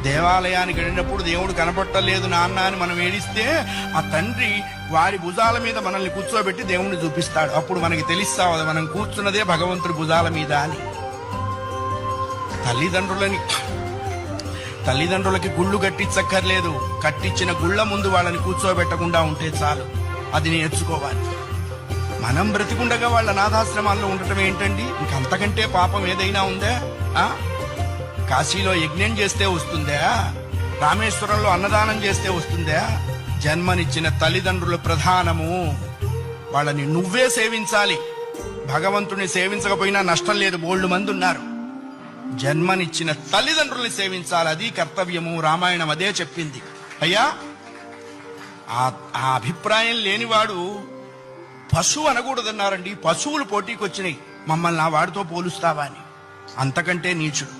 దేవాలయానికి వెళ్ళినప్పుడు దేవుడు కనపట్టలేదు నాన్న అని మనం ఏడిస్తే ఆ తండ్రి వారి భుజాల మీద మనల్ని కూర్చోబెట్టి దేవుణ్ణి చూపిస్తాడు. అప్పుడు మనకి తెలుస్తావు మనం కూర్చున్నదే భగవంతుడి భుజాల మీద అని. తల్లిదండ్రులకి గుళ్ళు కట్టించక్కర్లేదు. కట్టించిన గుళ్ళ ముందు వాళ్ళని కూర్చోబెట్టకుండా ఉంటే చాలు. అది నేర్చుకోవాలి. మనం బ్రతికుండగా వాళ్ళ అనాథాశ్రమాల్లో ఉండటం ఏంటండి? ఇంకంతకంటే పాపం ఏదైనా ఉందా? కాశీలో యజ్ఞం చేస్తే వస్తుందా? రామేశ్వరంలో అన్నదానం చేస్తే వస్తుందా? జన్మనిచ్చిన తల్లిదండ్రుల ప్రధానము. వాళ్ళని నువ్వే సేవించాలి. భగవంతుని సేవించకపోయినా నష్టం లేదు, బోల్డు మంది ఉన్నారు. జన్మనిచ్చిన తల్లిదండ్రుల్ని సేవించాలి, అది కర్తవ్యము. రామాయణం అదే చెప్పింది. అయ్యా, ఆ అభిప్రాయం లేనివాడు పశువు అనకూడదన్నారండి. పశువులు పోటీకి వచ్చినాయి, మమ్మల్ని ఆ వాడితో పోలుస్తావా అని. అంతకంటే నీచుడు.